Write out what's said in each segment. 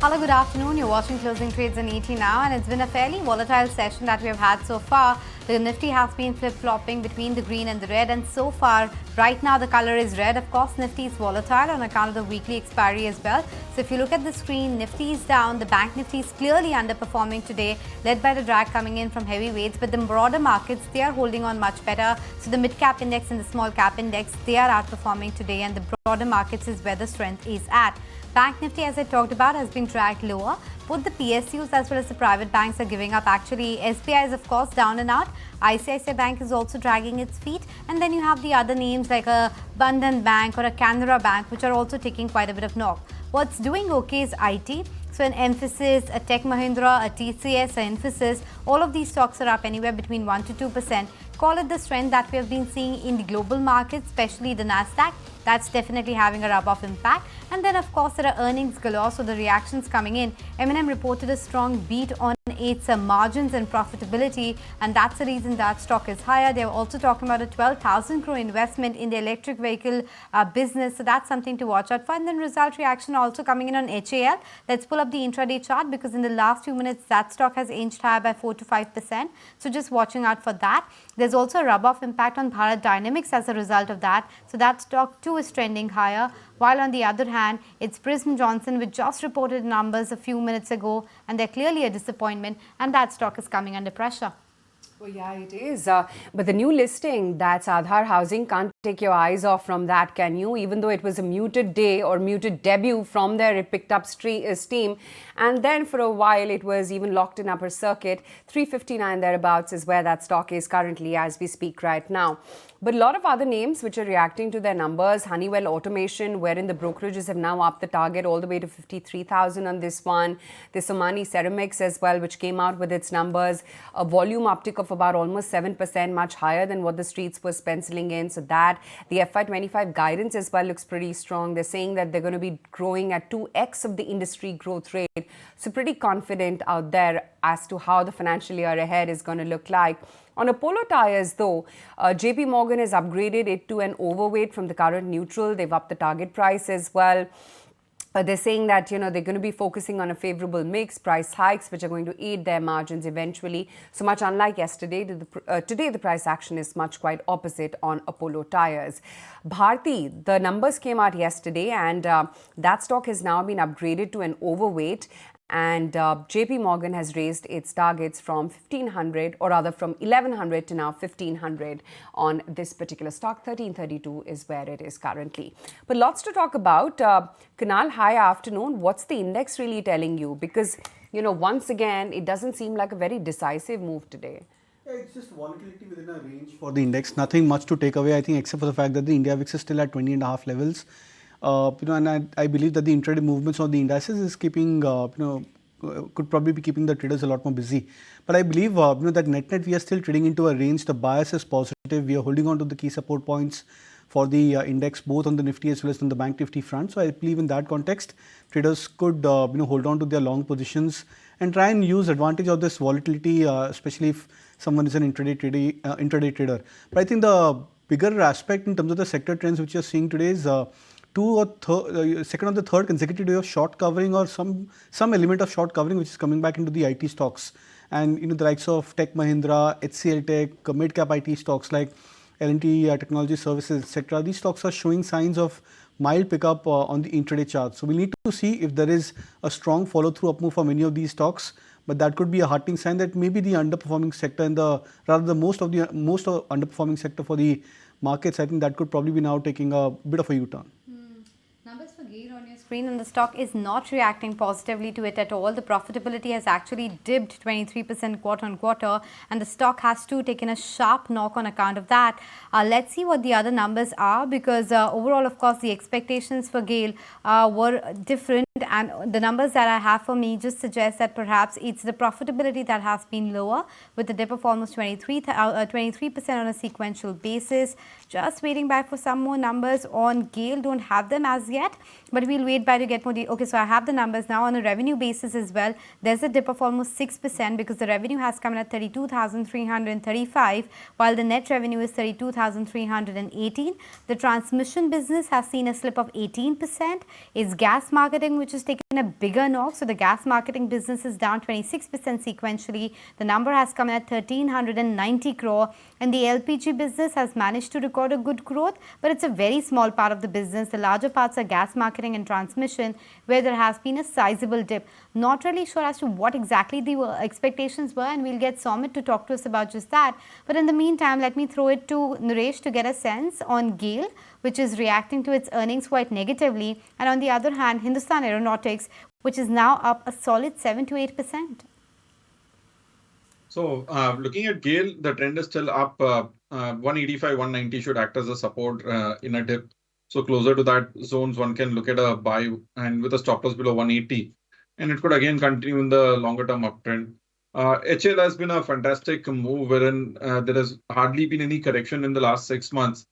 Hello, good afternoon. You're watching Closing Trades on ET now, and it's been a fairly volatile session that we have had so far. The Nifty has been flip-flopping between the green and the red, and so far, right now, the color is red. Of course, Nifty is volatile on account of the weekly expiry as well. So if you look at the screen, Nifty is down. The Bank Nifty is clearly underperforming today, led by the drag coming in from heavyweights. But the broader markets, they are holding on much better. So the mid-cap index and the small-cap index, they are outperforming today, and the broader markets is where the strength is at. Bank Nifty, as I talked about, has been dragged lower. Both the PSUs as well as the private banks are giving up. Actually, SBI is of course down and out. ICICI Bank is also dragging its feet. And then you have the other names like a Bandhan Bank or a Canara Bank, which are also taking quite a bit of knock. What's doing okay is IT. So an Emphasis, a Tech Mahindra, a TCS, a Infosys, all of these stocks are up anywhere between 1 to 2%. Call it the strength that we have been seeing in the global markets, especially the Nasdaq. That's definitely having a rub-off impact. And then, of course, there are earnings galore, so the reactions coming in. M&M reported a strong beat on its margins and profitability, and that's the reason that stock is higher. They were also talking about a 12,000 crore investment in the electric vehicle business, so that's something to watch out for. And then result reaction also coming in on HAL. Let's pull up the intraday chart, because in the last few minutes, that stock has inched higher by 4 to 5%. So just watching out for that. There's also a rub-off impact on Bharat Dynamics as a result of that. So that stock too is trending higher. While on the other hand, it's Prism Johnson, which just reported numbers a few minutes ago, and they're clearly a disappointment, and that stock is coming under pressure. Well, yeah, it is. But the new listing, that's Aadhar Housing, can't take your eyes off from that, can you? Even though it was a muted day or muted debut from there, it picked up steam. And then for a while, it was even locked in upper circuit. 359 thereabouts is where that stock is currently as we speak right now. But a lot of other names which are reacting to their numbers. Honeywell Automation, wherein the brokerages have now upped the target all the way to 53,000 on this one. The Somani Ceramics as well, which came out with its numbers. A volume uptick of about almost 7%, much higher than what the streets was penciling in. So that, the FY25 guidance as well looks pretty strong. They're saying that they're going to be growing at 2x of the industry growth rate. So pretty confident out there as to how the financial year ahead is going to look like. On Apollo Tyres, though, JP Morgan has upgraded it to an overweight from the current neutral. They've upped the target price as well. They're saying that, they're going to be focusing on a favorable mix, price hikes, which are going to aid their margins eventually. So much unlike yesterday, today the price action is much quite opposite on Apollo Tyres. Bharti, the numbers came out yesterday, and that stock has now been upgraded to an overweight. And JP Morgan has raised its targets from 1,500, or rather from 1,100 to now 1,500 on this particular stock. 1,332 is where it is currently. But lots to talk about. Kunal, hi afternoon. What's the index really telling you? Because, once again, it doesn't seem like a very decisive move today. Yeah, it's just volatility within a range for the index. Nothing much to take away, I think, except for the fact that the India VIX is still at 20.5 levels. And I believe that the intraday movements of the indices is keeping, could probably be keeping the traders a lot more busy. But I believe, that net we are still trading into a range. The bias is positive. We are holding on to the key support points for the index, both on the Nifty as well as on the Bank Nifty front. So I believe in that context, traders could, hold on to their long positions and try and use advantage of this volatility, especially if someone is an intraday trader. But I think the bigger aspect in terms of the sector trends which you're seeing today is second or the third consecutive day of short covering, or some element of short covering which is coming back into the IT stocks. And the likes of Tech Mahindra, HCL Tech, mid-cap IT stocks like L&T Technology Services, etc. These stocks are showing signs of mild pickup on the intraday chart. So we need to see if there is a strong follow-through up move for many of these stocks. But that could be a heartening sign that maybe the underperforming sector and the most underperforming sector for the markets, I think that could probably be now taking a bit of a U-turn. Numbers for GAIL on your screen, and the stock is not reacting positively to it at all. The profitability has actually dipped 23% quarter on quarter, and the stock has too taken a sharp knock on account of that. Let's see what the other numbers are, because overall, of course, the expectations for GAIL were different, and the numbers that I have for me just suggest that perhaps it's the profitability that has been lower, with a dip of almost 23% on a sequential basis. Just waiting back for some more numbers on GAIL. Don't have them as yet, but we'll wait wait by to get more. Okay, so I have the numbers now on a revenue basis as well. There's a dip of almost 6% because the revenue has come in at 32,335, while the net revenue is 32,318. The transmission business has seen a slip of 18%. It's gas marketing which has taken a bigger knock. So the gas marketing business is down 26% sequentially. The number has come in at 1,390 crore, and the LPG business has managed to record a good growth, but it's a very small part of the business. The larger parts are gas marketing and transmission, where there has been a sizable dip. Not really sure as to what exactly the expectations were, and we'll get Somit to talk to us about just that. But in the meantime, let me throw it to Naresh to get a sense on GAIL, which is reacting to its earnings quite negatively, and on the other hand, Hindustan Aeronautics, which is now up a solid 7 to 8%. So looking at GAIL, the trend is still up. 185, 190 should act as a support in a dip. So closer to that zones, one can look at a buy and with a stop loss below 180. And it could again continue in the longer term uptrend. HL has been a fantastic move wherein there has hardly been any correction in the last 6 months.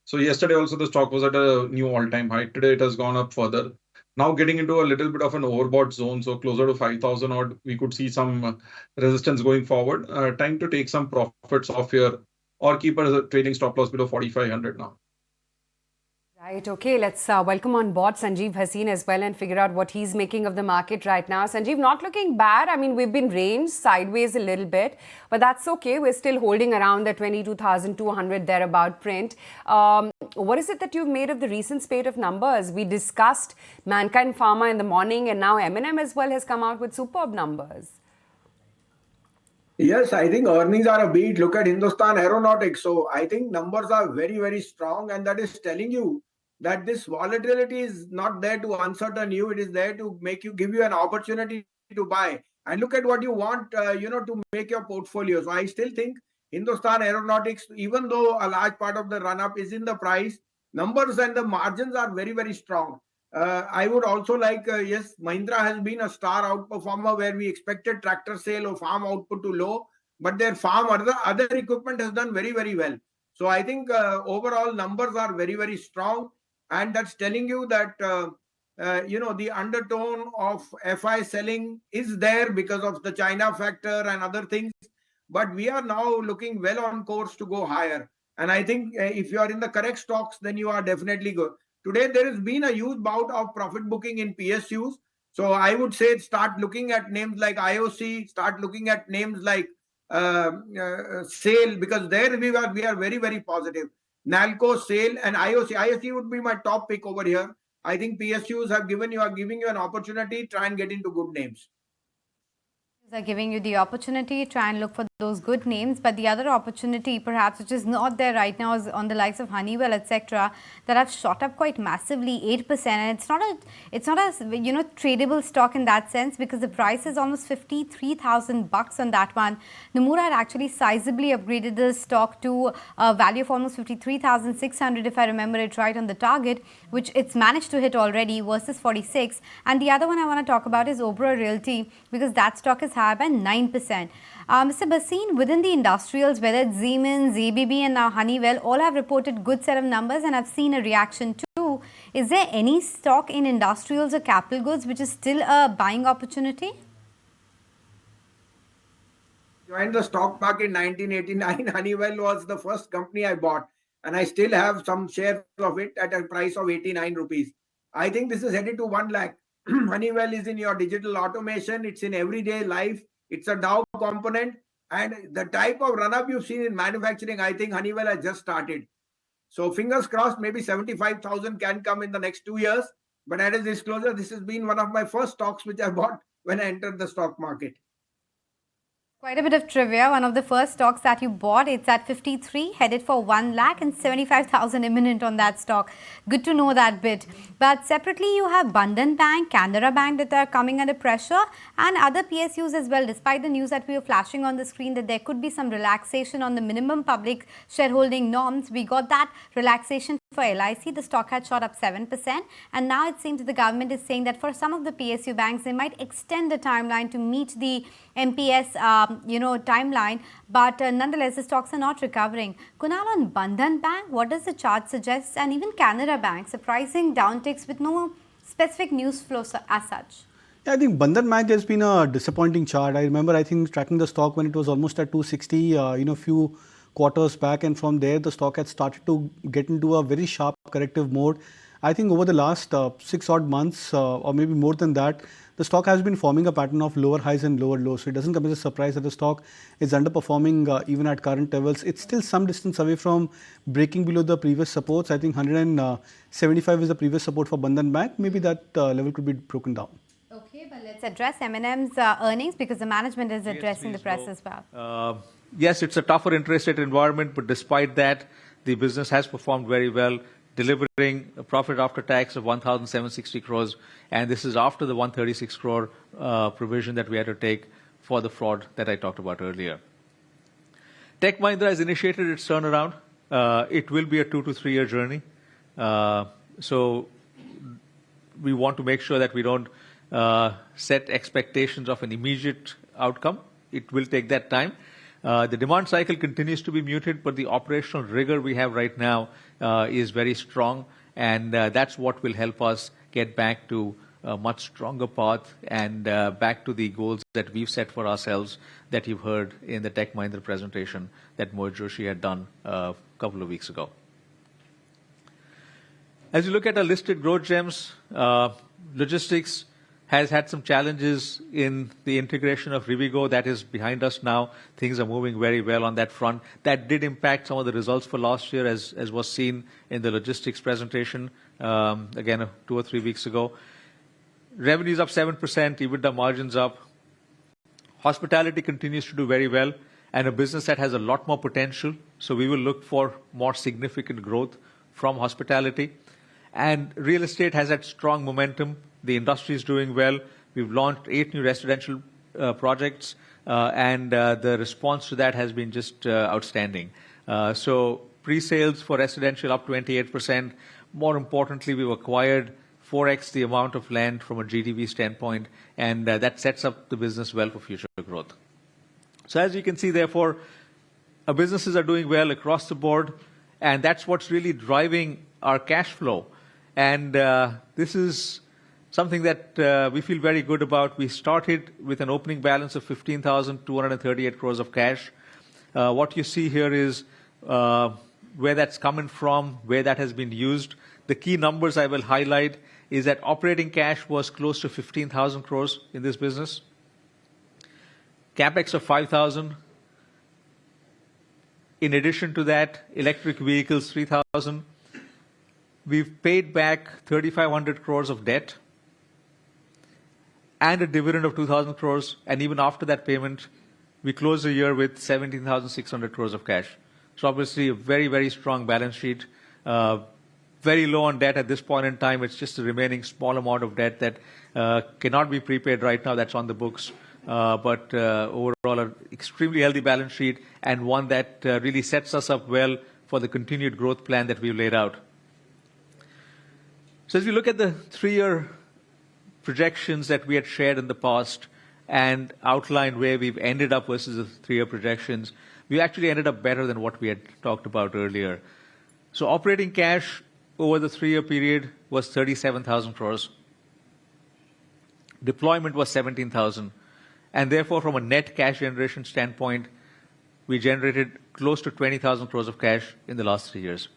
So yesterday also the stock was at a new all-time high. Today it has gone up further. Now getting into a little bit of an overbought zone, so closer to 5,000 odd, we could see some resistance going forward. Time to take some profits off here or keep a trading stop loss below 4,500 now. Right, okay, let's welcome on board Sanjeev Hasin as well and figure out what he's making of the market right now. Sanjeev, not looking bad. I mean, we've been ranged sideways a little bit, but that's okay. We're still holding around the 22,200 thereabout print. What is it that you've made of the recent spate of numbers? We discussed Mankind Pharma in the morning, and now M&M as well has come out with superb numbers. Yes, I think earnings are a beat. Look at Hindustan Aeronautics. So I think numbers are very, very strong, and that is telling you that this volatility is not there to uncertain you. It is there to give you an opportunity to buy. And look at what you want, to make your portfolio. So I still think Hindustan Aeronautics, even though a large part of the run-up is in the price, numbers and the margins are very, very strong. I would also like, yes, Mahindra has been a star outperformer where we expected tractor sale or farm output to low, but their farm or other equipment has done very, very well. So I think overall numbers are very, very strong. And that's telling you that, the undertone of FI selling is there because of the China factor and other things. But we are now looking well on course to go higher. And I think if you are in the correct stocks, then you are definitely good. Today, there has been a huge bout of profit booking in PSUs. So I would say start looking at names like IOC, start looking at names like SAIL, because there we are very, very positive. Nalco, SAIL, and IOC. IOC would be my top pick over here. I think PSUs are giving you an opportunity. Try and get into good names. Are giving you the opportunity, try and look for those good names, but the other opportunity perhaps which is not there right now is on the likes of Honeywell, etc., that have shot up quite massively, 8%, and it's not a tradable stock in that sense, because the price is almost 53,000 bucks on that one. Nomura had actually sizably upgraded the stock to a value of almost 53,600 if I remember it right on the target, which it's managed to hit already versus 46. And the other one I want to talk about is Oberoi Realty, because that stock is higher by 9%. Mr. Bhasin, within the industrials, whether it's Siemens, ABB and now Honeywell, all have reported good set of numbers and I've seen a reaction too. Is there any stock in industrials or capital goods which is still a buying opportunity? Joined the stock market in 1989. Honeywell was the first company I bought, and I still have some shares of it at a price of 89 rupees. I think this is headed to 1 lakh. Honeywell is in your digital automation. It's in everyday life. It's a Dow component. And the type of run-up you've seen in manufacturing, I think Honeywell has just started. So fingers crossed, maybe 75,000 can come in the next 2 years. But as a disclosure, this has been one of my first stocks which I bought when I entered the stock market. Quite a bit of trivia. One of the first stocks that you bought, it's at 53, headed for 1 lakh and 75,000 imminent on that stock. Good to know that bit. But separately, you have Bandhan Bank, Canara Bank that are coming under pressure, and other PSUs as well, despite the news that we were flashing on the screen that there could be some relaxation on the minimum public shareholding norms. We got that relaxation for LIC. The stock had shot up 7%, and now it seems that the government is saying that for some of the PSU banks, they might extend the timeline to meet the MPS timeline, but nonetheless the stocks are not recovering. Kunal, on Bandhan Bank, what does the chart suggest? And even Canara Bank, surprising downticks with no specific news flow as such? Yeah, I think Bandhan Bank has been a disappointing chart. I remember, I think, tracking the stock when it was almost at 260, few quarters back, and from there the stock had started to get into a very sharp corrective mode. I think over the last 6 odd months, or maybe more than that, the stock has been forming a pattern of lower highs and lower lows. So it doesn't come as a surprise that the stock is underperforming even at current levels. It's still some distance away from breaking below the previous supports. I think 175 is the previous support for Bandhan Bank. Maybe that level could be broken down. Okay, but let's address M&M's earnings because the management is addressing the press as well. Yes, it's a tougher interest rate environment, but despite that, the business has performed very well, delivering a profit after tax of 1,760 crores, and this is after the 136 crore provision that we had to take for the fraud that I talked about earlier. Tech Mahindra has initiated its turnaround. It will be a 2 to 3 year journey. So we want to make sure that we don't set expectations of an immediate outcome. It will take that time. The demand cycle continues to be muted, but the operational rigor we have right now is very strong, and that's what will help us get back to a much stronger path and back to the goals that we've set for ourselves that you've heard in the Tech Mahindra presentation that Mohit Joshi had done a couple of weeks ago. As you look at our listed growth gems, logistics has had some challenges in the integration of Rivigo. That is behind us now. Things are moving very well on that front. That did impact some of the results for last year, as was seen in the logistics presentation, again, 2 or 3 weeks ago. Revenues up 7%, EBITDA margins up. Hospitality continues to do very well, and a business that has a lot more potential. So we will look for more significant growth from hospitality. And real estate has had strong momentum. The industry is doing well. We've launched 8 new residential projects, and the response to that has been just outstanding. So pre-sales for residential up 28%. More importantly, we've acquired 4x the amount of land from a GDV standpoint, and that sets up the business well for future growth. So as you can see, therefore, our businesses are doing well across the board, and that's what's really driving our cash flow. And this is something that we feel very good about. We started with an opening balance of 15,238 crores of cash. What you see here is where that's coming from, where that has been used. The key numbers I will highlight is that operating cash was close to 15,000 crores in this business. CapEx of 5,000. In addition to that, electric vehicles 3,000. We've paid back 3,500 crores of debt and a dividend of 2,000 crores. And even after that payment, we closed the year with 17,600 crores of cash. So obviously a very, very strong balance sheet. Very low on debt at this point in time. It's just a remaining small amount of debt that cannot be prepaid right now. That's on the books. But overall, an extremely healthy balance sheet and one that really sets us up well for the continued growth plan that we've laid out. So as we look at the 3-year projections that we had shared in the past and outlined where we've ended up versus the 3-year projections, we actually ended up better than what we had talked about earlier. So operating cash over the 3-year period was 37,000 crores. Deployment was 17,000. And therefore, from a net cash generation standpoint, we generated close to 20,000 crores of cash in the last 3 years.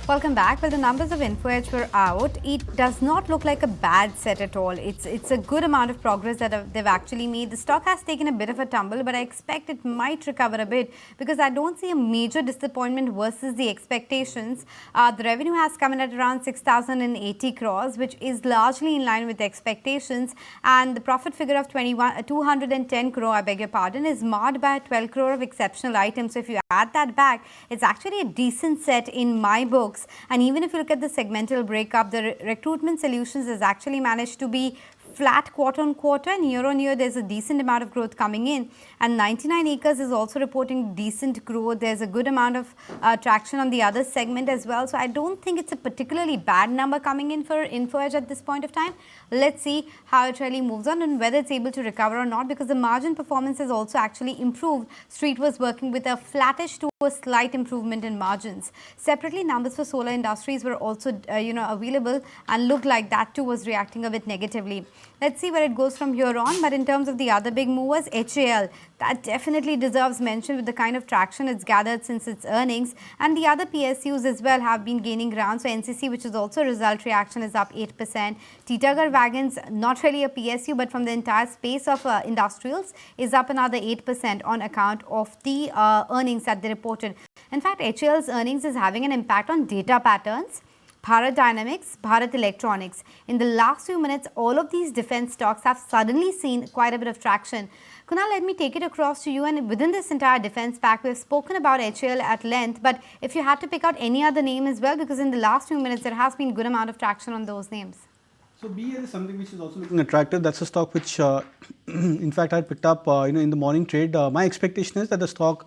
Welcome back. Well, the numbers of Info Edge were out. It does not look like a bad set at all. It's a good amount of progress that they've actually made. The stock has taken a bit of a tumble, but I expect it might recover a bit because I don't see a major disappointment versus the expectations. The revenue has come in at around 6,080 crores, which is largely in line with the expectations. And the profit figure of 210 crore, I beg your pardon, is marred by 12 crore of exceptional items. So if you add that back, it's actually a decent set in my books. And even if you look at the segmental breakup, the recruitment solutions has actually managed to be flat quarter on quarter, and year on year there's a decent amount of growth coming in, and 99 acres is also reporting decent growth. There's a good amount of traction on the other segment as well, so I don't think it's a particularly bad number coming in for Info Edge at this point of time. Let's see how it really moves on and whether it's able to recover or not, because the margin performance has also actually improved. Street was working with a flattish to a slight improvement in margins. Separately, numbers for solar industries were also available and looked like that too was reacting a bit negatively. Let's see where it goes from here on. But in terms of the other big movers, HAL, that definitely deserves mention with the kind of traction it's gathered since its earnings, and the other PSUs as well have been gaining ground. So NCC, which is also a result reaction, is up 8%. Titagar Wagons, not really a PSU, but from the entire space of industrials, is up another 8% on account of the earnings that they reported. In fact, HAL's earnings is having an impact on data patterns, Bharat Dynamics, Bharat Electronics. In the last few minutes, all of these defense stocks have suddenly seen quite a bit of traction. Kunal, let me take it across to you, and within this entire defense pack, we've spoken about HAL at length, but if you had to pick out any other name as well, because in the last few minutes, there has been a good amount of traction on those names. So BEL is something which is also looking attractive. That's a stock which, in fact, I picked up, in the morning trade. My expectation is that the stock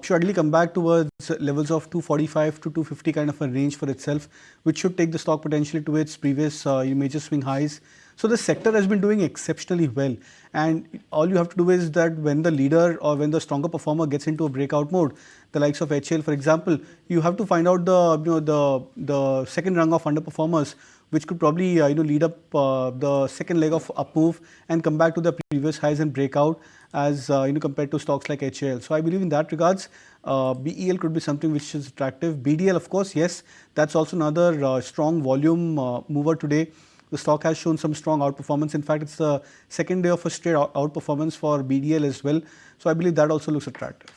should ideally come back towards levels of 245 to 250 kind of a range for itself, which should take the stock potentially to its previous major swing highs. So the sector has been doing exceptionally well, and all you have to do is that when the leader or when the stronger performer gets into a breakout mode, the likes of HAL, for example, you have to find out the second rung of underperformers, which could probably lead up the second leg of up move and come back to the previous highs and break out as compared to stocks like HAL. So I believe in that regards, BEL could be something which is attractive. BDL, of course, yes, that's also another strong volume mover today. The stock has shown some strong outperformance. In fact, it's the second day of a straight outperformance for BDL as well. So I believe that also looks attractive.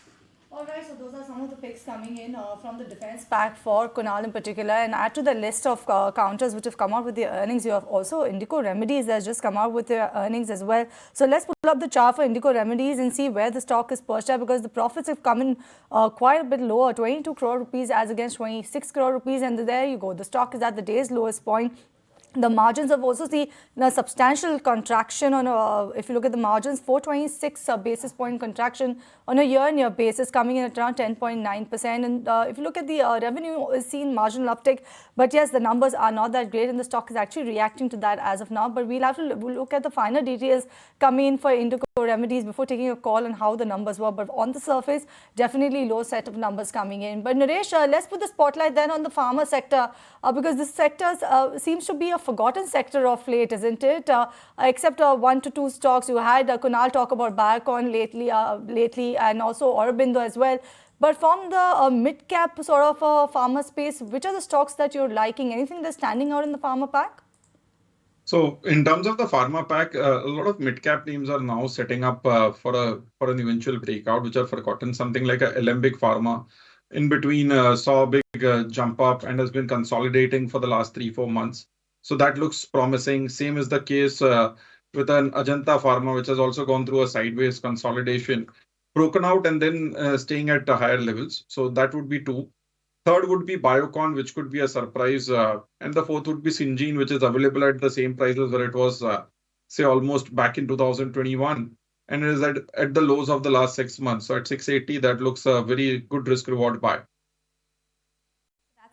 Alright, so those are some of the picks coming in from the defense pack for Kunal in particular. And add to the list of counters which have come out with their earnings, you have also Indico Remedies that has just come out with their earnings as well. So let's pull up the chart for Indico Remedies and see where the stock is perched at, because the profits have come in quite a bit lower, 22 crore rupees as against 26 crore rupees. And there you go, the stock is at the day's lowest point. The margins have also seen a substantial contraction on if you look at the margins, 426 basis point contraction on a year-on-year basis, coming in at around 10.9%. And if you look at the revenue, is seen marginal uptick, but yes, the numbers are not that great, and the stock is actually reacting to that as of now. But we'll have to look at the finer details coming in for Indico Remedies before taking a call on how the numbers were. But on the surface, definitely low set of numbers coming in. But Naresh, let's put the spotlight then on the pharma sector, because this sector seems to be a forgotten sector of late, isn't it? Except 1 to 2 stocks. You had Kunal talk about Biocon lately, and also Aurobindo as well. But from the mid-cap sort of pharma space, which are the stocks that you're liking? Anything that's standing out in the pharma pack? So in terms of the pharma pack, a lot of mid-cap names are now setting up for an eventual breakout, which are forgotten. Something like a Alembic Pharma in between saw a big jump up and has been consolidating for the last 3-4 months. So that looks promising. Same is the case with an Ajanta Pharma, which has also gone through a sideways consolidation, broken out and then staying at higher levels. So that would be 2. Third would be Biocon, which could be a surprise. And the fourth would be Syngene, which is available at the same prices where it was, say, almost back in 2021. And it is at the lows of the last 6 months. So at 680, that looks a very good risk-reward buy.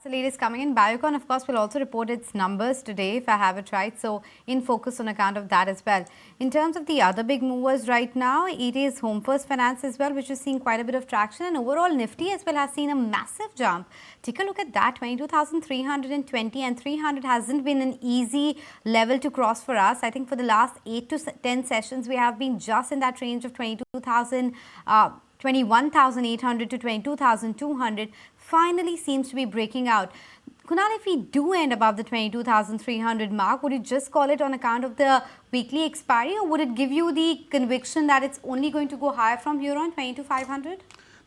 The latest coming in. Biocon, of course, will also report its numbers today, if I have it right. So, in focus on account of that as well. In terms of the other big movers right now, it is Home First Finance as well, which is seeing quite a bit of traction. And overall, Nifty as well has seen a massive jump. Take a look at that, 22,320, and 300 hasn't been an easy level to cross for us. I think for the last 8 to 10 sessions, we have been just in that range of 21,800 to 22,200. Finally seems to be breaking out. Kunal, if we do end above the 22,300 mark, would you just call it on account of the weekly expiry, or would it give you the conviction that it's only going to go higher from here on, 22,500?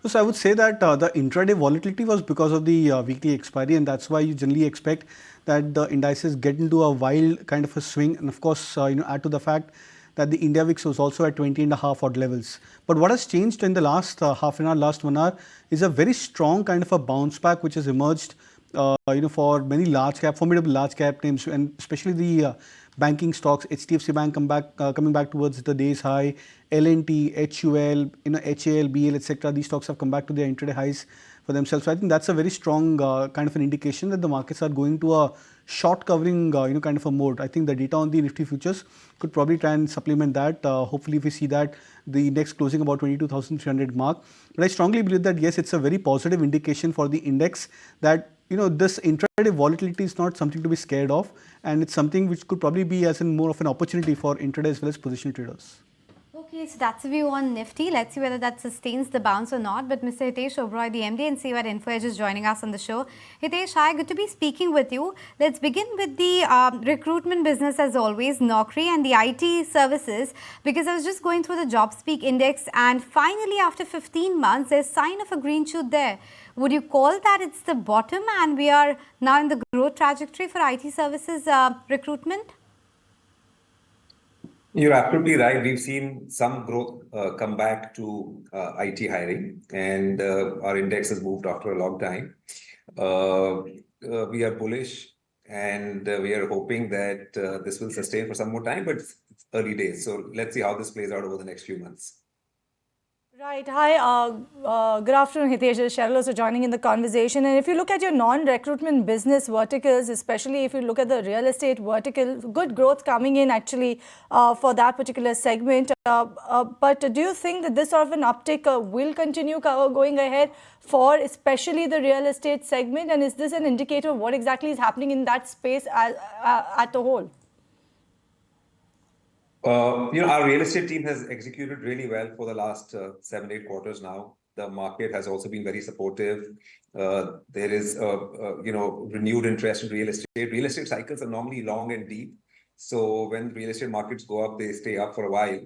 So I would say that the intraday volatility was because of the weekly expiry, and that's why you generally expect that the indices get into a wild kind of a swing. And of course, add to the fact that the India VIX was also at 20.5 odd levels. But what has changed in the last half an hour, last 1 hour, is a very strong kind of a bounce back which has emerged for many formidable large cap names, and especially the banking stocks, HDFC Bank coming back towards the day's high, L&T, HUL, HAL, BL, etc. These stocks have come back to their intraday highs for themselves. So I think that's a very strong kind of an indication that the markets are going to a short covering kind of a mode. I think the data on the Nifty futures could probably try and supplement that. Hopefully, if we see that the index closing about 22,300 mark. But I strongly believe that yes, it's a very positive indication for the index that this intraday volatility is not something to be scared of, and it's something which could probably be as in more of an opportunity for intraday as well as position traders. Okay, so that's a view on Nifty. Let's see whether that sustains the bounce or not. But Mr. Hitesh Oberoi, the MD and CEO at InfoEdge, is joining us on the show. Hitesh, hi, good to be speaking with you. Let's begin with the recruitment business as always, Naukri, and the IT services, because I was just going through the JobSpeak index, and finally after 15 months, there's sign of a green shoot there. Would you call that it's the bottom and we are now in the growth trajectory for IT services recruitment? You're absolutely right. We've seen some growth come back to IT hiring, and our index has moved after a long time. We are bullish, and we are hoping that this will sustain for some more time, but it's early days. So let's see how this plays out over the next few months. Right. Hi. Good afternoon, Hitesh. Cheryl also joining in the conversation. And if you look at your non-recruitment business verticals, especially if you look at the real estate vertical, good growth coming in actually for that particular segment. But do you think that this sort of an uptick will continue going ahead for especially the real estate segment? And is this an indicator of what exactly is happening in that space at the whole? Our real estate team has executed really well for the last 7-8 quarters now. The market has also been very supportive. There is renewed interest in real estate. Real estate cycles are normally long and deep. So when real estate markets go up, they stay up for a while,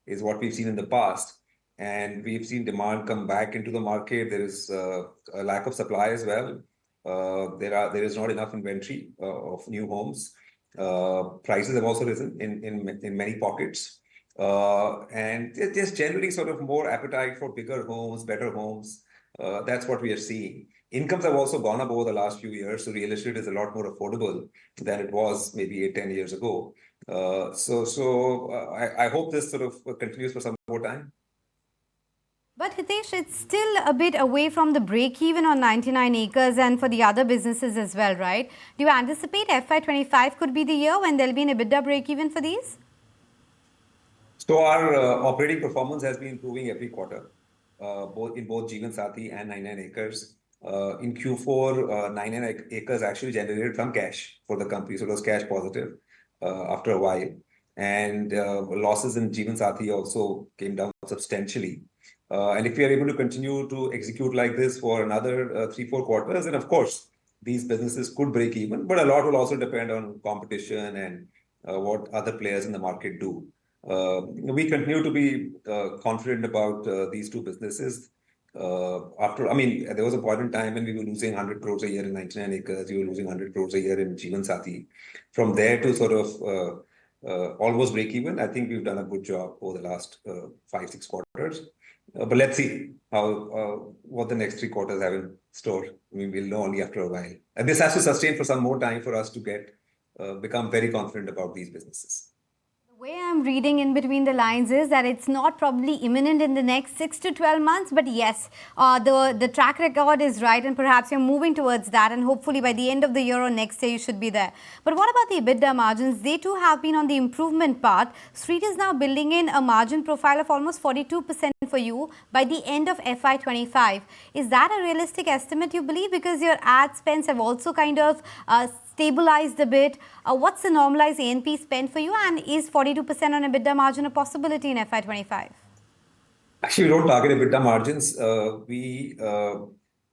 is what we've seen in the past. And we've seen demand come back into the market. There is a lack of supply as well. There is not enough inventory of new homes. Prices have also risen in many pockets, and there's generally sort of more appetite for bigger homes, better homes. That's what we are seeing. Incomes have also gone up over the last few years, so real estate is a lot more affordable than it was maybe 8-10 years ago. I hope this sort of continues for some more time. But Hitesh, it's still a bit away from the break-even on 99 acres and for the other businesses as well, right? Do you anticipate FY25 could be the year when there'll be an EBITDA break-even for these? So our operating performance has been improving every quarter, both Jeevansathi and 99 acres. In Q4, 99 acres actually generated some cash for the company, so it was cash positive after a while. And losses in Jeevansathi also came down substantially. And if we are able to continue to execute like this for another 3-4 quarters, then of course, these businesses could break even. But a lot will also depend on competition and what other players in the market do. We continue to be confident about these two businesses. There was a point in time when we were losing 100 crores a year in 99 acres. We were losing 100 crores a year in Jeevansathi. From there to sort of almost break even, I think we've done a good job over the last 5-6 quarters. But let's see what the next 3 quarters have in store. We'll know only after a while. And this has to sustain for some more time for us to become very confident about these businesses. The way I'm reading in between the lines is that it's not probably imminent in the next 6 to 12 months, but yes, the track record is right, and perhaps you're moving towards that, and hopefully by the end of the year or next year you should be there. But what about the EBITDA margins? They too have been on the improvement path. Street is now building in a margin profile of almost 42% for you by the end of FY25. Is that a realistic estimate, you believe? Because your ad spends have also kind of stabilized a bit. What's the normalized A&P spend for you, and is 42% on EBITDA margin a possibility in FY25? Actually, we don't target EBITDA margins. We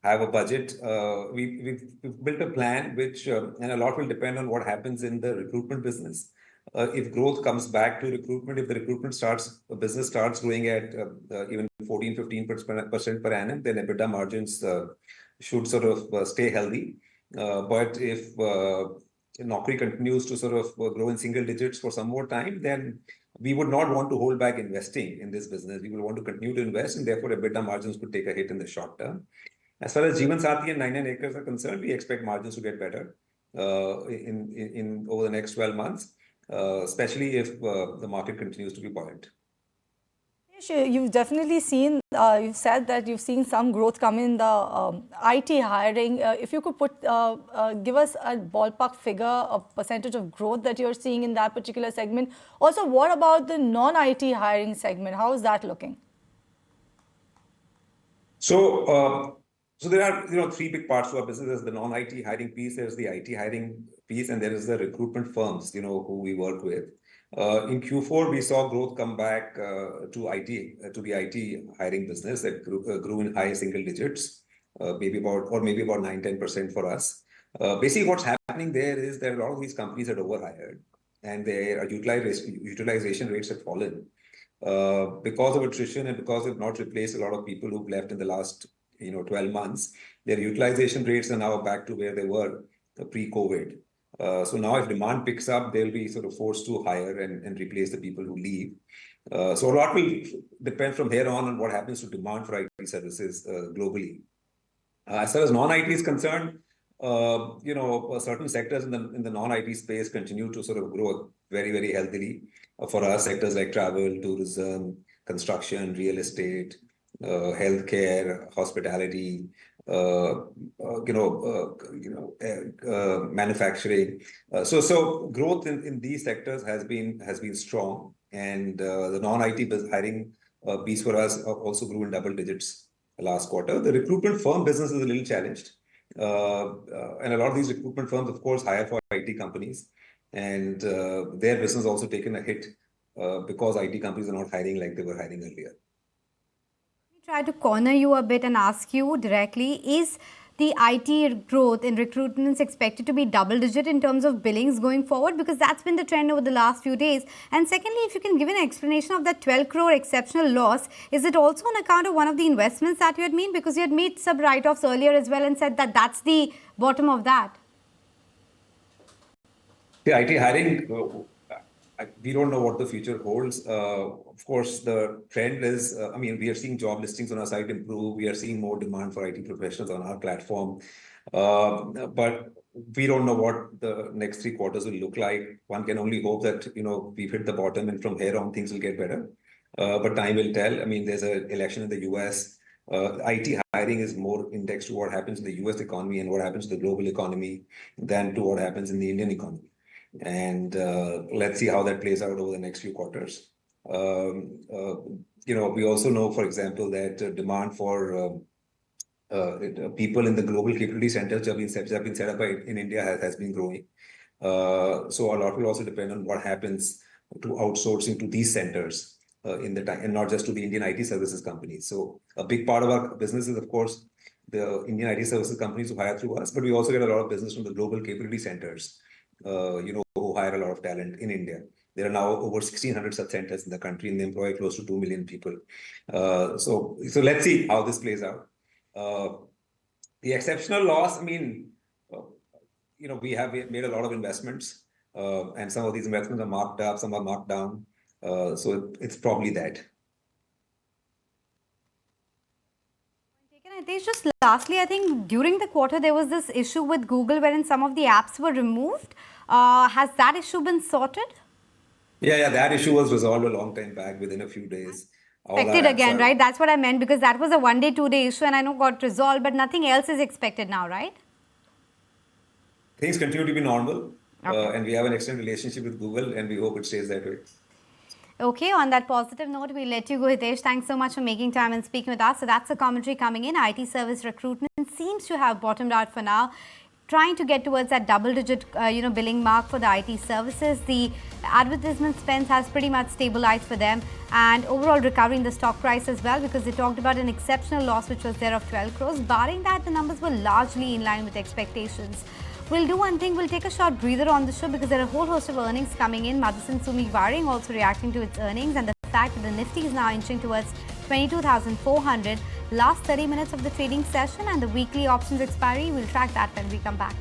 have a budget. We've built a plan which, and a lot will depend on what happens in the recruitment business. If growth comes back to recruitment, if the business starts growing at even 14-15% per annum, then EBITDA margins should sort of stay healthy. But if Naukri continues to sort of grow in single digits for some more time, then we would not want to hold back investing in this business. We will want to continue to invest, and therefore EBITDA margins could take a hit in the short term. As far as Jeevan Saathi and 99 acres are concerned, we expect margins to get better in over the next 12 months, especially if the market continues to be buoyant. You've definitely seen, you've said that you've seen some growth come in the IT hiring. If you could give us a ballpark figure, a percentage of growth that you're seeing in that particular segment. Also, what about the non-IT hiring segment? How is that looking? So there are three big parts to our business. There's the non-IT hiring piece, there's the IT hiring piece, and there is the recruitment firms, who we work with. In Q4, we saw growth come back to the IT hiring business that grew in high single digits, maybe about 9-10% for us. Basically, what's happening there is that a lot of these companies had overhired, and their utilization rates have fallen because of attrition and because they've not replaced a lot of people who've left in the last 12 months. Their utilization rates are now back to where they were pre-COVID. So now if demand picks up, they'll be sort of forced to hire and replace the people who leave. So a lot will depend from here on what happens to demand for IT services globally. As far as non-IT is concerned, certain sectors in the non-IT space continue to sort of grow very, very healthily. For us, sectors like travel, tourism, construction, real estate, healthcare, hospitality, manufacturing. So growth in these sectors has been strong, and the non-IT hiring piece for us also grew in double digits last quarter. The recruitment firm business is a little challenged, and a lot of these recruitment firms, of course, hire for IT companies, and their business also taken a hit because IT companies are not hiring like they were hiring earlier. Try to corner you a bit and ask you directly, is the IT growth in recruitment expected to be double digit in terms of billings going forward? Because that's been the trend over the last few days. And secondly, if you can give an explanation of that 12 crore exceptional loss, is it also on account of one of the investments that you had made? Because you had made sub write-offs earlier as well and said that that's the bottom of that. The IT hiring, we don't know what the future holds. Of course, the trend is, we are seeing job listings on our site improve. We are seeing more demand for IT professionals on our platform. But we don't know what the next 3 quarters will look like. One can only hope that, we've hit the bottom and from here on things will get better. But time will tell. There's an election in the US. IT hiring is more indexed to what happens in the US economy and what happens to the global economy than to what happens in the Indian economy. And let's see how that plays out over the next few quarters. We also know, for example, that demand for people in the global capability centers that have been set up in India has been growing. So a lot will also depend on what happens to outsourcing to these centers in the time, and not just to the Indian IT services companies. So a big part of our business is, of course, the Indian IT services companies who hire through us, but we also get a lot of business from the global capability centers. Who hire a lot of talent in India. There are now over 1,600 such centers in the country, and they employ close to 2 million people. So let's see how this plays out. The exceptional loss, we have made a lot of investments, and some of these investments are marked up, some are marked down. So it's probably that. Just lastly, I think during the quarter there was this issue with Google wherein some of the apps were removed. Has that issue been sorted? Yeah, that issue was resolved a long time back, within a few days. Expected again, right? That's what I meant, because that was a 1-day, 2-day issue and I know got resolved, but nothing else is expected now, right? Things continue to be normal, okay. And we have an excellent relationship with Google, and we hope it stays that way. Okay, on that positive note, we'll let you go, Hitesh. Thanks so much for making time and speaking with us. So that's the commentary coming in. IT service recruitment seems to have bottomed out for now, trying to get towards that double-digit, billing mark for the IT services. The advertisement spends has pretty much stabilized for them, and overall recovering the stock price as well, because they talked about an exceptional loss which was there of 12 crores. Barring that, the numbers were largely in line with expectations. We'll do one thing, we'll take a short breather on the show because there are a whole host of earnings coming in. Motherson Sumi Wiring also reacting to its earnings, and the fact that the Nifty is now inching towards 22,400. Last 30 minutes of the trading session and the weekly options expiry, we'll track that when we come back.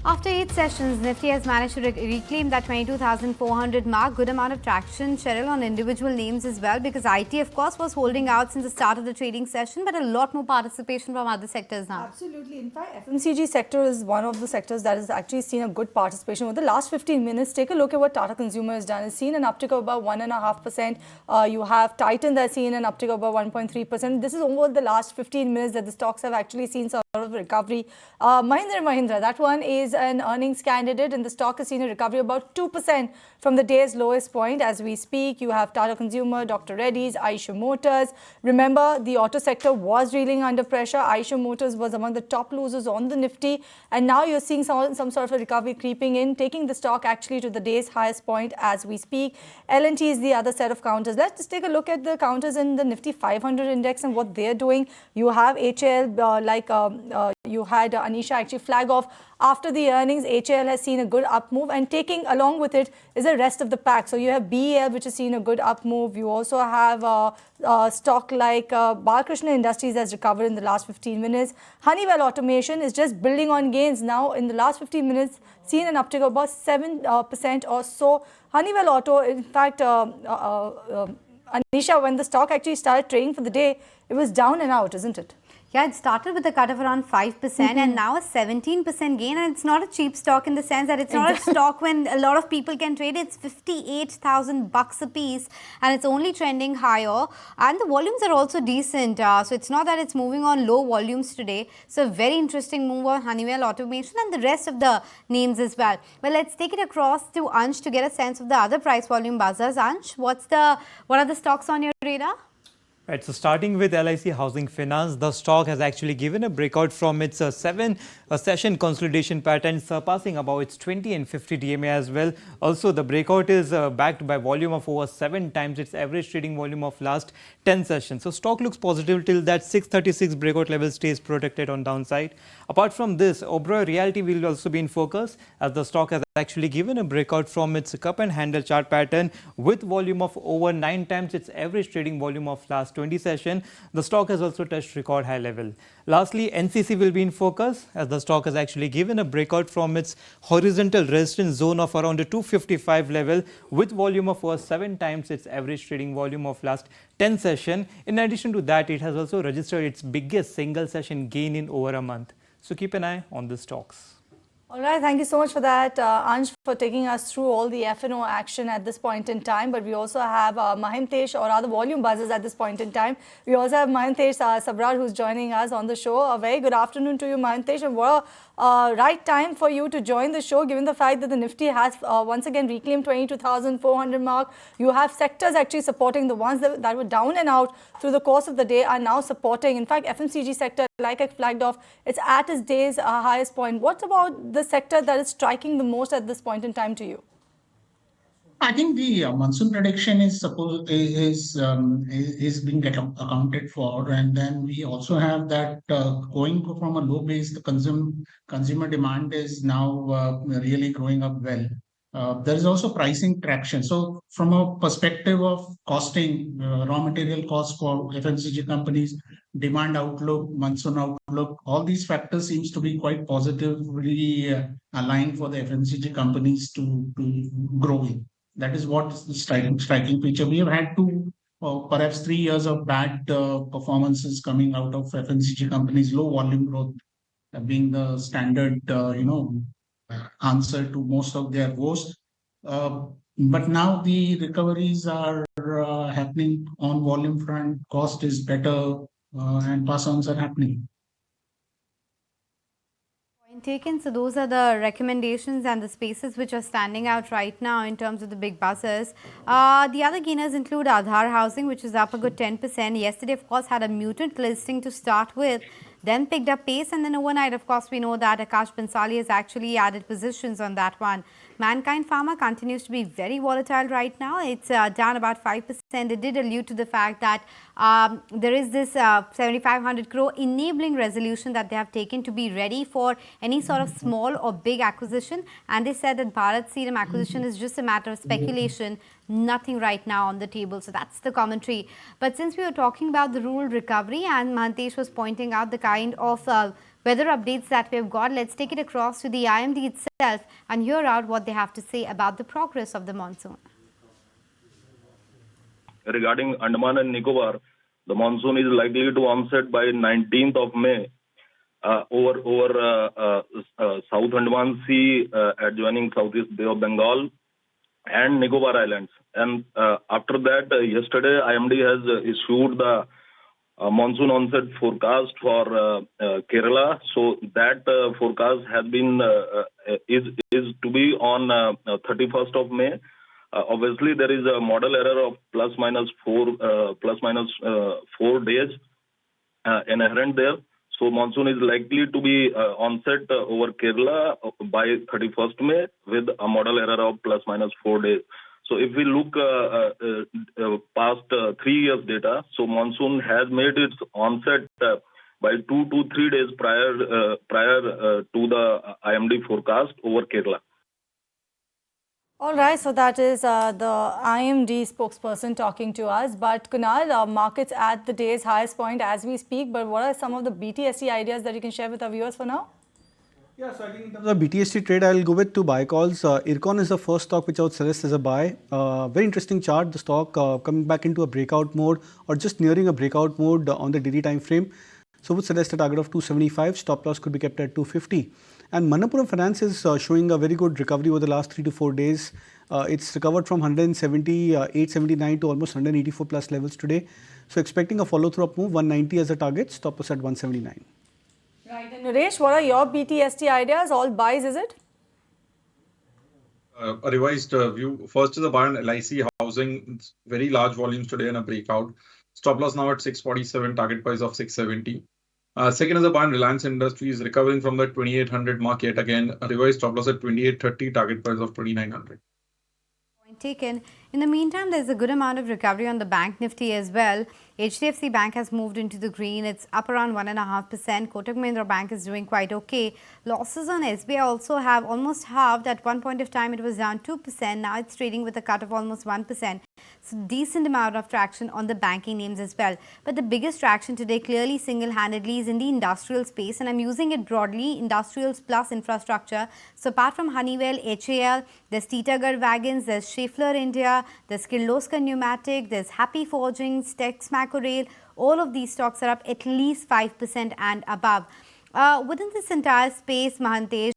After 8 sessions, Nifty has managed to reclaim that 22,400 mark. Good amount of traction, Cheryl, on individual names as well, because IT, of course, was holding out since the start of the trading session, but a lot more participation from other sectors now. Absolutely. In fact, FMCG sector is one of the sectors that has actually seen a good participation. Over the last 15 minutes, take a look at what Tata Consumer has done. It's seen an uptick of about 1.5%. You have Titan that's seen an uptick of about 1.3%. This is over the last 15 minutes that the stocks have actually seen sort of recovery. Mahindra, that one is an earnings candidate, and the stock has seen a recovery of about 2% from the day's lowest point. As we speak, you have Tata Consumer, Dr. Reddy's, Eicher Motors. Remember, the auto sector was reeling under pressure. Eicher Motors was among the top losers on the Nifty, and now you're seeing some sort of a recovery creeping in, taking the stock actually to the day's highest point as we speak. L&T is the other set of counters. Let's just take a look at the counters in the Nifty 500 index and what they're doing. You have HL, you had Anisha actually flag off after the earnings. HL has seen a good up move, and taking along with it is the rest of the pack. So you have BEL, which has seen a good up move. You also have stock like Balakrishna Industries has recovered in the last 15 minutes. Honeywell Automation is just building on gains now in the last 15 minutes, seen an uptick of about 7% or so. Honeywell Auto, in fact, Anisha, when the stock actually started trading for the day, it was down and out, isn't it? Yeah, it started with a cut of around 5% and now a 17% gain. And it's not a cheap stock in the sense that it's not a stock when a lot of people can trade. It's 58,000 bucks a piece, and it's only trending higher. And the volumes are also decent. So it's not that it's moving on low volumes today. So a very interesting move on Honeywell Automation and the rest of the names as well. Well, let's take it across to Ansh to get a sense of the other price volume buzzers. Ansh, what are the stocks on your radar? Right, so starting with LIC Housing Finance, the stock has actually given a breakout from its 7-session consolidation pattern, surpassing above its 20 and 50 DMA as well. Also, the breakout is backed by volume of over 7 times its average trading volume of last 10 sessions. So stock looks positive till that 636 breakout level stays protected on downside. Apart from this, Oberoi Realty will also be in focus, as the stock has actually given a breakout from its cup and handle chart pattern with volume of over 9 times its average trading volume of last 20 session. The stock has also touched record high level. Lastly, NCC will be in focus, as the stock has actually given a breakout from its horizontal resistance zone of around the 255 level with volume of over 7 times its average trading volume of last 10 session. In addition to that, it has also registered its biggest single session gain in over a month. So keep an eye on the stocks. All right, thank you so much for that, Ansh, for taking us through all the F&O action at this point in time. But we also have Mahimtesh, or other volume buzzers at this point in time. We also have Mahimtesh Sabrar, who's joining us on the show. A very good afternoon to you, Mahimtesh, and what a right time for you to join the show, given the fact that the Nifty has once again reclaimed 22,400 mark. You have sectors actually supporting. The ones that were down and out through the course of the day are now supporting. In fact, FMCG sector, like I flagged off, it's at its day's highest point. What about the sector that is striking the most at this point in time to you? I think the monsoon prediction is being accounted for, and then we also have that going from a low base, the consumer demand is now really growing up well. There is also pricing traction. So from a perspective of costing, raw material costs for FMCG companies, demand outlook, monsoon outlook, all these factors seems to be quite positively aligned for the FMCG companies to grow in. That is what is the striking feature. We have had 2, perhaps 3 years of bad performances coming out of FMCG companies, low volume growth being the standard, answer to most of their woes. But now the recoveries are happening on volume front, cost is better, and pass-ons are happening. Point taken. So those are the recommendations and the spaces which are standing out right now in terms of the big buzzers. The other gainers include Aadhar Housing, which is up a good 10%. Yesterday, of course, had a muted listing to start with, then picked up pace, and then overnight, of course, we know that Akash Bansali has actually added positions on that one. Mankind Pharma continues to be very volatile right now. It's down about 5%. and they did allude to the fact that there is this 7,500 crore enabling resolution that they have taken to be ready for any sort of small or big acquisition. And they said that Bharat Serum acquisition is just a matter of speculation, nothing right now on the table. So that's the commentary. But since we were talking about the rural recovery and Mahantesh was pointing out the kind of weather updates that we've got, let's take it across to the IMD itself and hear out what they have to say about the progress of the monsoon. Regarding Andaman and Nicobar, the monsoon is likely to onset by 19th of May over South Andaman Sea adjoining Southeast Bay of Bengal and Nicobar Islands. And after that, yesterday IMD has issued the monsoon onset forecast for Kerala. So that forecast has been is to be on 31st of May. Obviously, there is a model error of plus minus 4 days inherent there. So monsoon is likely to be onset over Kerala by 31st May with a model error of plus minus 4 days. So if we look past 3 years data, so monsoon has made its onset by 2 to 3 days prior to the IMD forecast over Kerala. All right, so that is the IMD spokesperson talking to us. But Kunal, markets at the day's highest point as we speak. But what are some of the BTST ideas that you can share with our viewers for now? Yeah, so I think in terms of BTST trade, I'll go with 2 buy calls. Ircon is the first stock which I would suggest as a buy. Very interesting chart. The stock coming back into a breakout mode or just nearing a breakout mode on the daily time frame. So would suggest a target of 275. Stop loss could be kept at 250. And Manappuram Finance is showing a very good recovery over the last 3 to 4 days. It's recovered from 170, 879 to almost 184 plus levels today. So expecting a follow-through up move, 190 as a target, stop loss at 179. Right, and Naresh, what are your BTST ideas? All buys, is it? A revised view. First is a buy on LIC housing, very large volumes today in a breakout. Stop loss now at 647, target price of 670. Second is a buy on Reliance Industries, recovering from the 2800 mark yet again. A revised stop loss at 2830, target price of 2900. Point taken. In the meantime, there's a good amount of recovery on the bank Nifty as well. HDFC Bank has moved into the green. It's up around 1.5%. Kotak Mahindra Bank is doing quite okay. Losses on SBI also have almost halved. At one point of time, it was down 2%. Now it's trading with a cut of almost 1%. So decent amount of traction on the banking names as well. But the biggest traction today clearly single-handedly is in the industrial space. And I'm using it broadly, industrials plus infrastructure. So apart from Honeywell, HAL, there's Titagarh Wagons, there's Schaeffler India, there's Kirloskar Pneumatic, there's Happy Forgings, Texmaco Rail. All of these stocks are up at least 5% and above. Within this entire space, Mahantesh,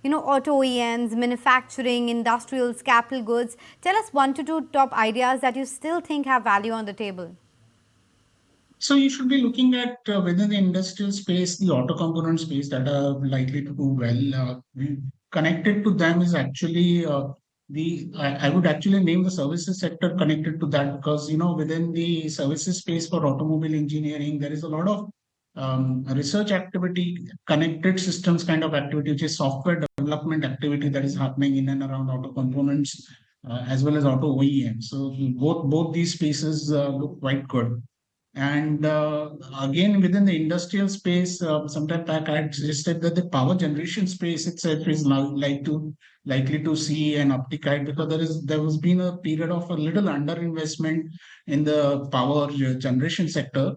auto OEMs, manufacturing, industrials, capital goods, tell us 1 to 2 top ideas that you still think have value on the table. So you should be looking at within the industrial space, the auto component space that are likely to do well. Connected to them is actually I would actually name the services sector connected to that because, within the services space for automobile engineering, there is a lot of research activity, connected systems kind of activity, which is software development activity that is happening in and around auto components as well as auto OEM. So both these spaces look quite good. And again, within the industrial space, sometime back I had suggested that the power generation space itself is likely to see an uptick, right? Because there has been a period of a little underinvestment in the power generation sector,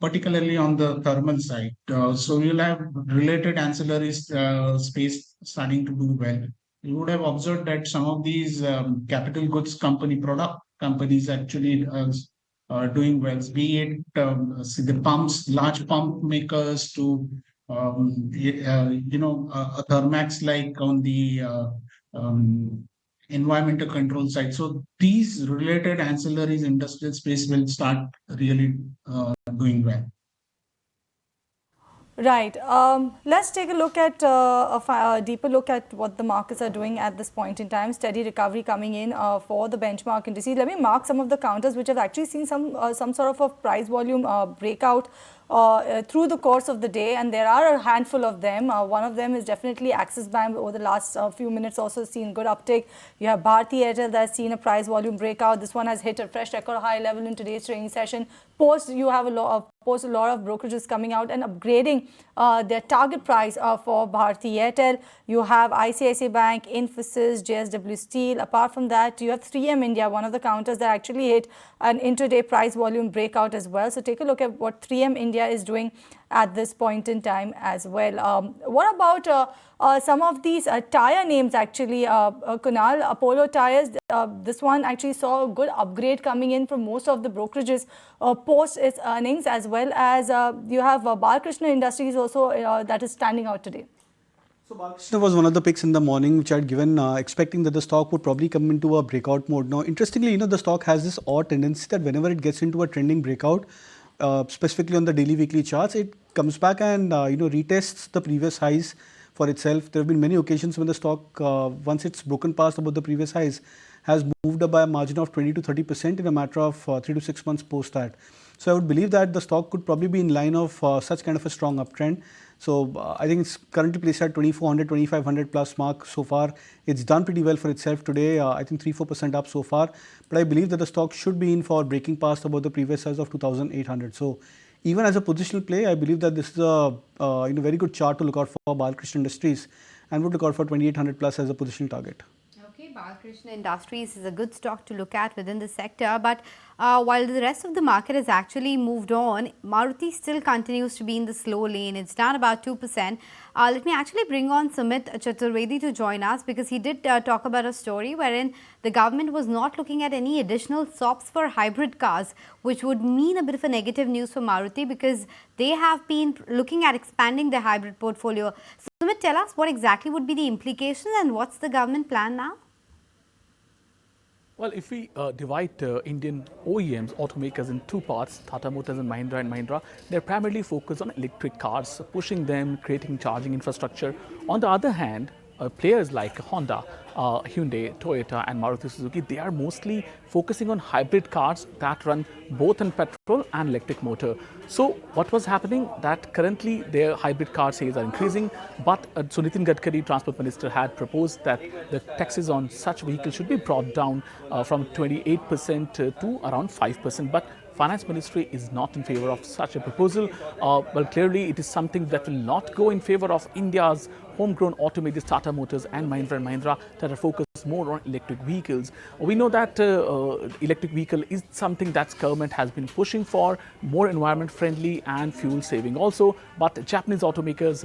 particularly on the thermal side. So you'll have related ancillaries space starting to do well. You would have observed that some of these capital goods product companies actually doing well, be it the pumps, large pump makers to Thermax like on the environmental control side. So these related ancillaries industrial space will start really doing well. Right. Let's take a look at a deeper look at what the markets are doing at this point in time. Steady recovery coming in for the benchmark indices. Let me mark some of the counters which have actually seen some sort of a price volume breakout through the course of the day, and there are a handful of them. One of them is definitely Axis Bank. Over the last few minutes also seen good uptake. You have Bharti Airtel that's seen a price volume breakout. This one has hit a fresh record high level in today's trading session. Post, you have a lot of brokerages coming out and upgrading their target price for Bharti Airtel. You have ICICI Bank, Infosys, JSW Steel. Apart from that, you have 3M India, one of the counters that actually hit an intraday price volume breakout as well. So take a look at what 3M India is doing at this point in time as well. What about some of these tire names actually, Kunal? Apollo Tires, this one actually saw a good upgrade coming in from most of the brokerages post its earnings, as well as you have Balkrishna Industries also that is standing out today. So Balkrishna was one of the picks in the morning which I had given, expecting that the stock would probably come into a breakout mode. Now, interestingly, the stock has this odd tendency that whenever it gets into a trending breakout, specifically on the daily, weekly charts, it comes back and retests the previous highs for itself. There have been many occasions when the stock, once it's broken past about the previous highs, has moved up by a margin of 20 to 30% in a matter of 3 to 6 months post that. So I would believe that the stock could probably be in line of such kind of a strong uptrend. So I think it's currently placed at 2400, 2500 plus mark so far. It's done pretty well for itself today. I think 3-4% up so far. But I believe that the stock should be in for breaking past about the previous highs of 2800. So even as a positional play, I believe that this is a very good chart to look out for Balkrishna Industries, and would look out for 2800 plus as a positional target. Okay, Balkrishna Industries is a good stock to look at within the sector, but while the rest of the market has actually moved on, Maruti still continues to be in the slow lane. It's down about 2%. Let me actually bring on Sumit Chaturvedi to join us, because he did talk about a story wherein the government was not looking at any additional SOPs for hybrid cars, which would mean a bit of a negative news for Maruti, because they have been looking at expanding their hybrid portfolio. So, Sumit, tell us what exactly would be the implications and what's the government plan now? Well, if we divide Indian OEMs, automakers, in two parts, Tata Motors and Mahindra, they're primarily focused on electric cars, pushing them, creating charging infrastructure. On the other hand, players like Honda, Hyundai, Toyota and Maruti Suzuki, they are mostly focusing on hybrid cars that run both on petrol and electric motor. So what was happening, that currently their hybrid car sales are increasing, but so Nitin Gadkari, Transport Minister, had proposed that the taxes on such vehicles should be brought down from 28% to around 5%. But Finance Ministry is not in favor of such a proposal. Well, clearly it is something that will not go in favor of India's homegrown automakers, Tata Motors and Mahindra, that are focused more on electric vehicles. We know that electric vehicle is something that government has been pushing for, more environment friendly and fuel saving also. But Japanese automakers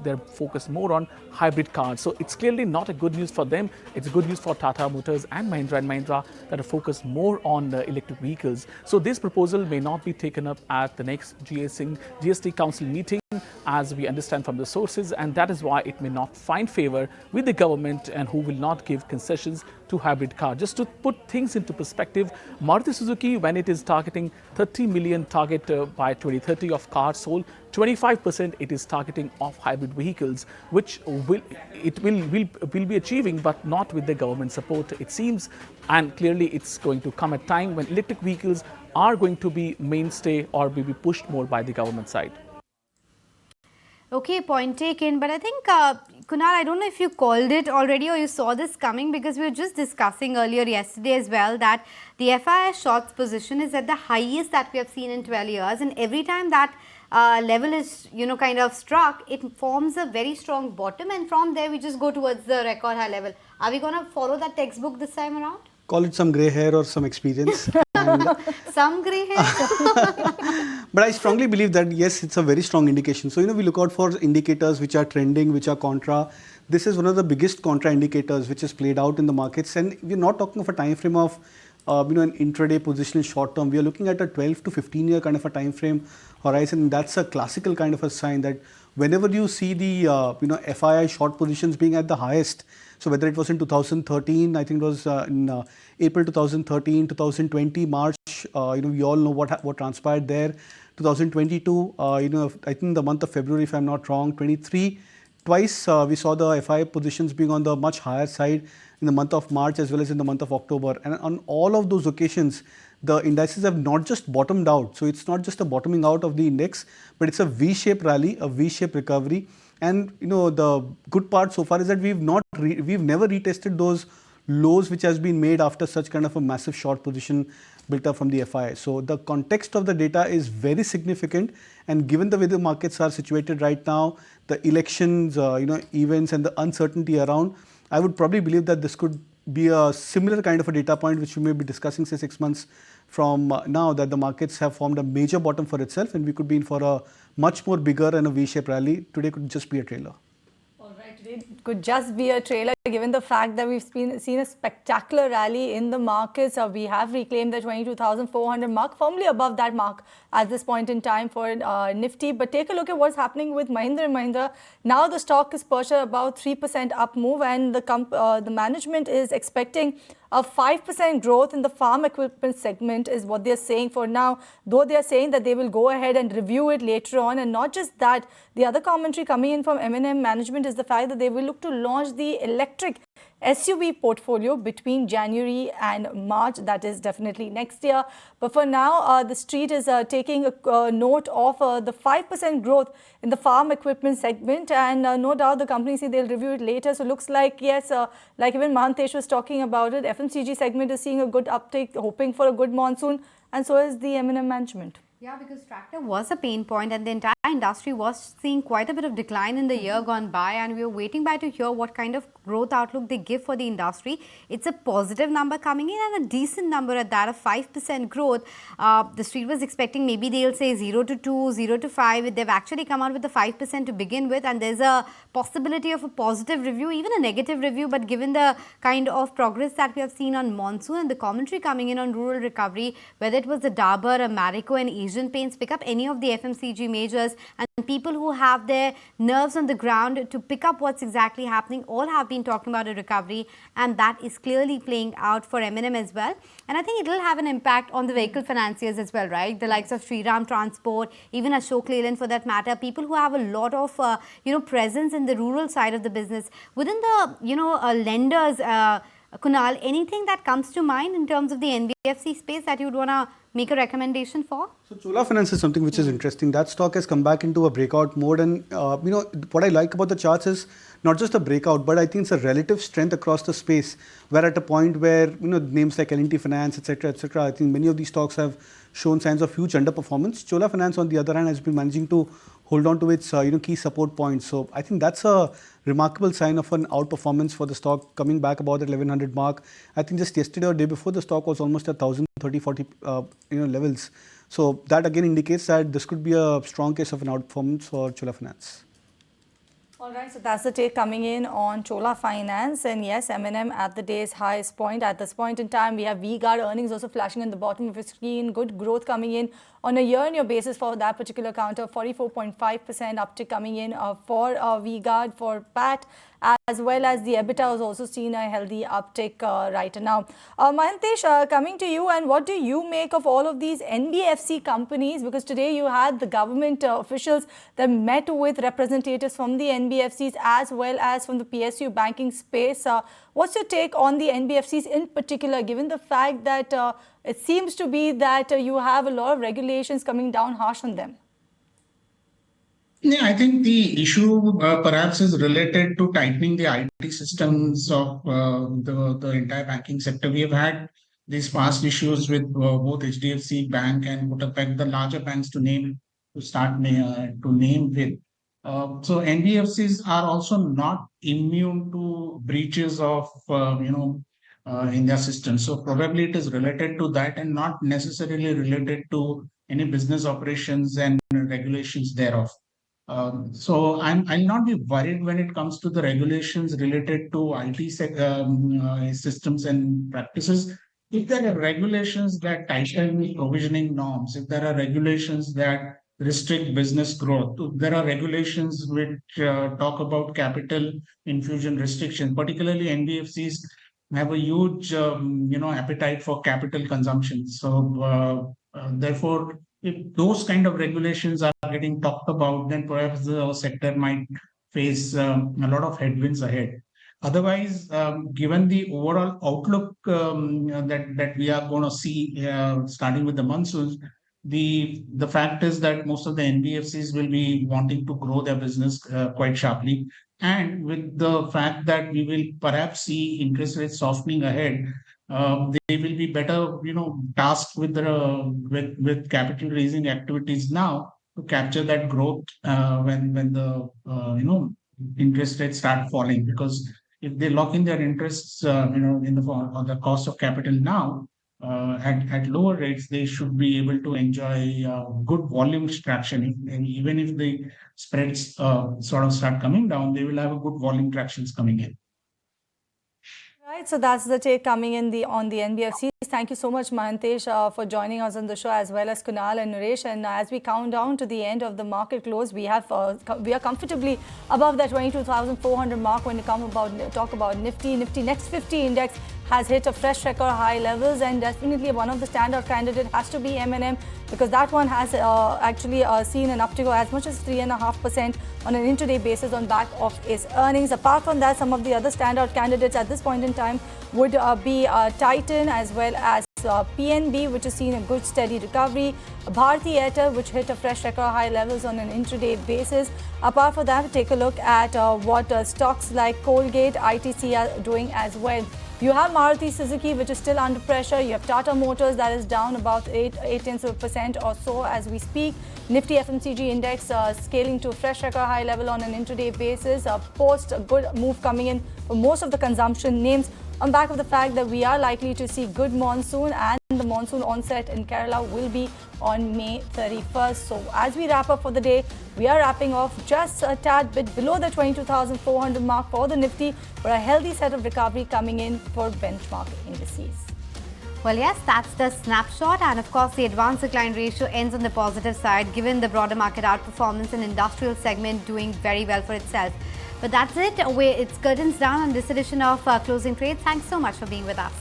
they're focused more on hybrid cars. So it's clearly not a good news for them. It's good news for Tata Motors and Mahindra that are focused more on the electric vehicles. So this proposal may not be taken up at the next GST Council meeting, as we understand from the sources, and that is why it may not find favor with the government, and who will not give concessions to hybrid car. Just to put things into perspective, Maruti Suzuki, when it is targeting 30 million target by 2030 of cars sold, 25% it is targeting of hybrid vehicles, which will be achieving, but not with the government support, it seems. And clearly it's going to come a time when electric vehicles are going to be mainstay or will be pushed more by the government side. Okay, point taken. But I think, Kunal, I don't know if you called it already or you saw this coming, because we were just discussing earlier yesterday as well that the FII shorts position is at the highest that we have seen in 12 years. And every time that level is, kind of struck, it forms a very strong bottom. And from there, we just go towards the record high level. Are we going to follow that textbook this time around? Call it some grey hair or some experience. Some grey hair. But I strongly believe that, yes, it's a very strong indication. So, we look out for indicators which are trending, which are contra. This is one of the biggest contra indicators which is played out in the markets. And we're not talking of a time frame of, an intraday positional short term. We are looking at a 12 to 15 year kind of a time frame horizon. That's a classical kind of a sign that whenever you see the, FII short positions being at the highest, so whether it was in 2013, I think it was in April 2013, 2020, March, we all know what transpired there. 2022, I think the month of February, if I'm not wrong, 23, twice we saw the FII positions being on the much higher side in the month of March as well as in the month of October. And on all of those occasions, the indices have not just bottomed out. So it's not just a bottoming out of the index, but it's a V-shaped rally, a V-shaped recovery. And the good part so far is that we've never retested those lows which has been made after such kind of a massive short position built up from the FI. So the context of the data is very significant, and given the way the markets are situated right now, the elections, events and the uncertainty around, I would probably believe that this could be a similar kind of a data point which we may be discussing, say 6 months from now, that the markets have formed a major bottom for itself and we could be in for a much more bigger and a V-shaped rally. Today could just be a trailer. It could just be a trailer given the fact that we've seen a spectacular rally in the markets. We have reclaimed the 22,400 mark, firmly above that mark at this point in time for Nifty. But take a look at what's happening with Mahindra & Mahindra. Now the stock is perched at about 3% up move, and the management is expecting a 5% growth in the farm equipment segment is what they're saying for now, though they're saying that they will go ahead and review it later on. And not just that, the other commentary coming in from M&M management is the fact that they will look to launch the electric SUV portfolio between January and March. That is definitely next year. But for now, the street is taking a note of the 5% growth in the farm equipment segment. And no doubt the company say they'll review it later. So looks like, yes, like even Mahantesh was talking about it, FMCG segment is seeing a good uptake, hoping for a good monsoon. And so is the M&M management. Yeah, because tractor was a pain point and the entire industry was seeing quite a bit of decline in the year gone by, and we were waiting by to hear what kind of growth outlook they give for the industry. It's a positive number coming in and a decent number at that of 5% growth. The street was expecting maybe they'll say 0 to 2, 0 to 5. They've actually come out with the 5% to begin with, and there's a possibility of a positive review, even a negative review. But given the kind of progress that we have seen on Monsoon and the commentary coming in on rural recovery, whether it was the Dabur, a Marico and Asian Paints, pick up any of the FMCG majors, and people who have their nerves on the ground to pick up what's exactly happening, all have been talking about a recovery, and that is clearly playing out for M&M as well. And I think it will have an impact on the vehicle financiers as well, right? The likes of Shriram Transport, even Ashok Leyland for that matter, people who have a lot of presence in the rural side of the business. Within the lenders, Kunal, anything that comes to mind in terms of the NBFC space that you would want to make a recommendation for? So Chola Finance is something which is interesting. That stock has come back into a breakout mode, and what I like about the charts is not just a breakout, but I think it's a relative strength across the space. We're at a point where names like L&T Finance, etc., I think many of these stocks have shown signs of huge underperformance. Chola Finance, on the other hand, has been managing to hold on to its key support points. So I think that's a remarkable sign of an outperformance for the stock, coming back about the 1100 mark. I think just yesterday or day before, the stock was almost at 1030-40 levels. So that again indicates that this could be a strong case of an outperformance for Chola Finance. All right, so that's the take coming in on Chola Finance. And yes, M&M at the day's highest point. At this point in time, we have V-Guard earnings also flashing in the bottom of the screen. Good growth coming in on a year-on-year basis for that particular counter. 44.5% uptick coming in for V-Guard, for PAT, as well as the EBITDA has also seen a healthy uptick right now. Mahantesh, coming to you, and what do you make of all of these NBFC companies? Because today you had the government officials that met with representatives from the NBFCs as well as from the PSU banking space. What's your take on the NBFCs in particular, given the fact that it seems to be that you have a lot of regulations coming down harsh on them? Yeah, I think the issue perhaps is related to tightening the IT systems of the entire banking sector. We have had these past issues with both HDFC Bank and Kotak, the larger banks to name with. So NBFCs are also not immune to breaches of in their system. So probably it is related to that and not necessarily related to any business operations and regulations thereof. So I'll not be worried when it comes to the regulations related to IT systems and practices. If there are regulations that tighten provisioning norms, if there are regulations that restrict business growth, if there are regulations which talk about capital infusion restrictions, particularly NBFCs have a huge appetite for capital consumption. So therefore, if those kind of regulations are getting talked about, then perhaps the sector might face a lot of headwinds ahead. Otherwise, given the overall outlook that we are going to see starting with the monsoons, the fact is that most of the NBFCs will be wanting to grow their business quite sharply, and with the fact that we will perhaps see interest rates softening ahead, they will be better, tasked with with capital raising activities now to capture that growth when the interest rates start falling. Because if they lock in their interests, in the form of the cost of capital now, at lower rates, they should be able to enjoy good volume traction. And even if the spreads sort of start coming down, they will have a good volume tractions coming in. Right, so that's the take coming in on the NBFC. Thank you so much, Mahantesh, for joining us on the show, as well as Kunal and Naresh. And as we count down to the end of the market close, we are comfortably above that 22,400 mark when you talk about Nifty. Nifty Next 50 index has hit a fresh record high levels, and definitely one of the standout candidates has to be M&M, because that one has actually seen an uptick of as much as 3.5% on an intraday basis on back of its earnings. Apart from that, some of the other standout candidates at this point in time would be Titan, as well as PNB, which has seen a good steady recovery, Bharti Airtel, which hit a fresh record high levels on an intraday basis. Apart from that, take a look at what stocks like Colgate, ITC are doing as well. You have Maruti Suzuki, which is still under pressure. You have Tata Motors, that is down about 0.8% or so as we speak. Nifty FMCG index scaling to a fresh record high level on an intraday basis. Post a good move coming in for most of the consumption names, on back of the fact that we are likely to see good monsoon, and the monsoon onset in Kerala will be on May 31st. So as we wrap up for the day, we are wrapping off just a tad bit below the 22,400 mark for the Nifty, but a healthy set of recovery coming in for benchmark indices. Well, yes, that's the snapshot, and of course the advance decline ratio ends on the positive side given the broader market outperformance and industrial segment doing very well for itself. But that's it. It's curtains down on this edition of Closing Trades. Thanks so much for being with us.